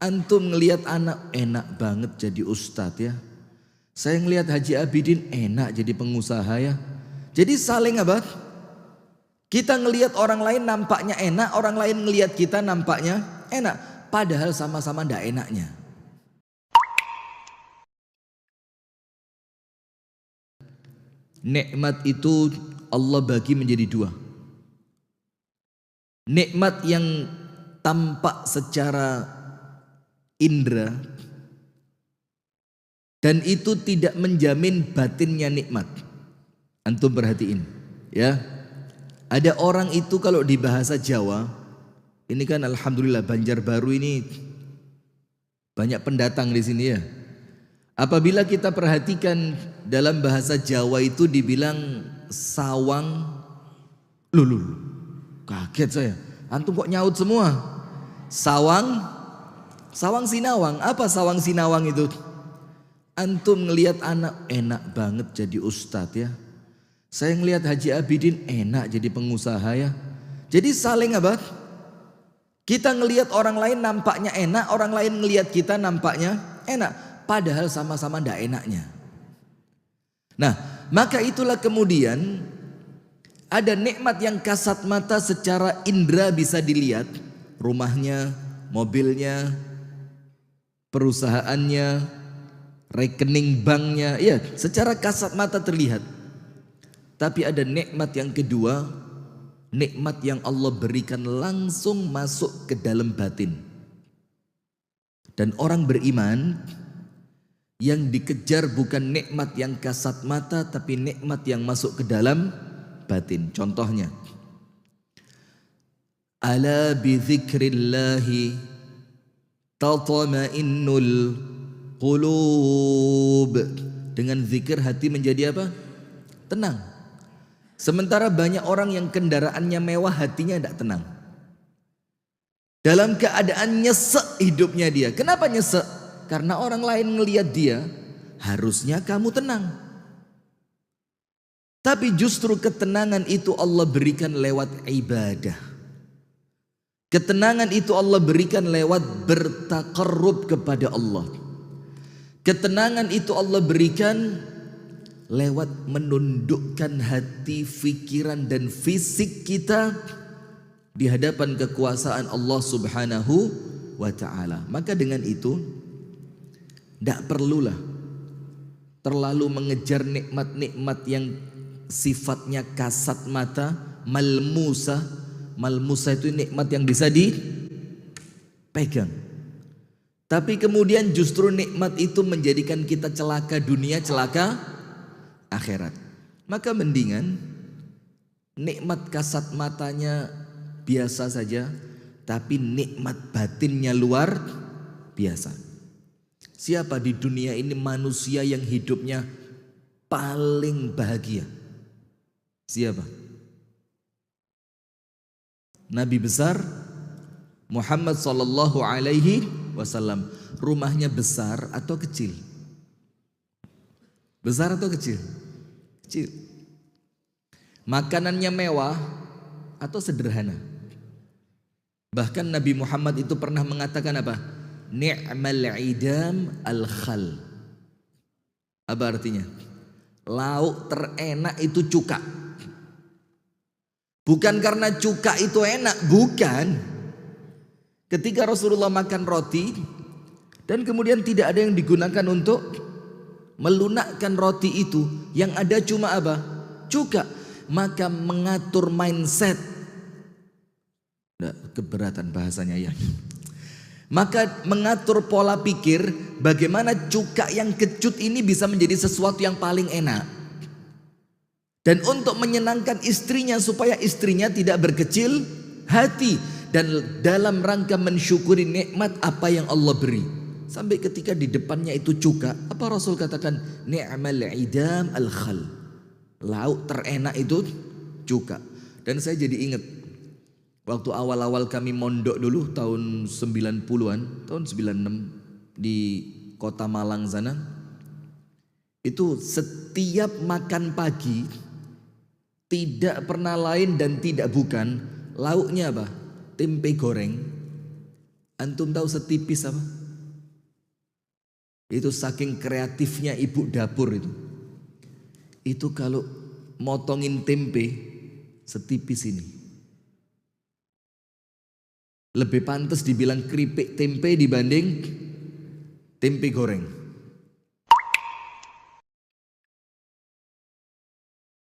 Antum ngelihat anak enak banget jadi ustadz ya. Saya ngelihat Haji Abidin enak jadi pengusaha ya. Jadi saling apa? Kita ngelihat orang lain nampaknya enak, orang lain ngelihat kita nampaknya enak. Padahal sama-sama ndak enaknya. Nikmat itu Allah bagi menjadi dua. Nikmat yang tampak secara indera dan itu tidak menjamin batinnya nikmat. Antum perhatiin ya. Ada orang itu kalau di bahasa Jawa, ini kan alhamdulillah Banjarbaru ini banyak pendatang di sini ya. Apabila kita perhatikan dalam bahasa Jawa itu dibilang sawang, lulu, kaget saya. Antum kok nyaut semua? Sawang sinawang. Apa sawang sinawang itu? Antum ngelihat anak enak banget jadi ustadz ya. Saya ngelihat Haji Abidin enak jadi pengusaha ya. Jadi saling apa? Kita ngelihat orang lain nampaknya enak, orang lain ngelihat kita nampaknya enak. Padahal sama-sama ndak enaknya. Nah, maka itulah kemudian ada nikmat yang kasat mata secara indera bisa dilihat. Rumahnya, mobilnya, perusahaannya, rekening banknya, ya secara kasat mata terlihat. Tapi ada nikmat yang kedua, nikmat yang Allah berikan langsung masuk ke dalam batin. Dan orang beriman yang dikejar bukan nikmat yang kasat mata, tapi nikmat yang masuk ke dalam batin. Contohnya, ala bi dzikrillahi tatma'innul qulub. Dengan zikir hati menjadi apa? Tenang. Sementara banyak orang yang kendaraannya mewah, hatinya tidak tenang. Dalam keadaan nyesek hidupnya dia. Kenapa nyesek? Karena orang lain ngelihat dia, harusnya kamu tenang. Tapi justru ketenangan itu Allah berikan lewat ibadah. Ketenangan itu Allah berikan lewat bertaqarrub kepada Allah. Ketenangan itu Allah berikan lewat menundukkan hati, pikiran dan fisik kita di hadapan kekuasaan Allah Subhanahu wa ta'ala. Maka dengan itu tidak perlulah terlalu mengejar nikmat-nikmat yang sifatnya kasat mata, malmusa. Malmusa itu nikmat yang bisa dipegang. Tapi kemudian justru nikmat itu menjadikan kita celaka dunia, celaka akhirat. Maka mendingan nikmat kasat matanya biasa saja, tapi nikmat batinnya luar biasa. Siapa di dunia ini manusia yang hidupnya paling bahagia? Siapa? Nabi besar Muhammad sallallahu alaihi wasallam. Rumahnya besar atau kecil? Besar atau kecil? Kecil. Makanannya mewah atau sederhana? Bahkan Nabi Muhammad itu pernah mengatakan apa? Ni'mal idam al-khal. Apa artinya? Lauk terenak itu cuka. Bukan karena cuka itu enak, bukan. Ketika Rasulullah makan roti dan kemudian tidak ada yang digunakan untuk melunakkan roti itu, yang ada cuma apa? Cuka. Maka mengatur mindset. Keberatan bahasanya ya. Maka mengatur pola pikir bagaimana cuka yang kecut ini bisa menjadi sesuatu yang paling enak. Dan untuk menyenangkan istrinya supaya istrinya tidak berkecil hati. Dan dalam rangka mensyukuri nikmat apa yang Allah beri. Sampai ketika di depannya itu cuka, apa Rasul katakan? Ni'mal idam al-khal. Lauk terenak itu cuka. Dan saya jadi ingat waktu awal-awal kami mondok dulu tahun 90-an, tahun 96 di kota Malang sana. Itu setiap makan pagi tidak pernah lain dan tidak bukan lauknya apa? Tempe goreng Antum tahu setipis apa? Itu saking kreatifnya ibu dapur itu. Itu kalau motongin tempe setipis ini. Lebih pantas dibilang keripik tempe dibanding tempe goreng.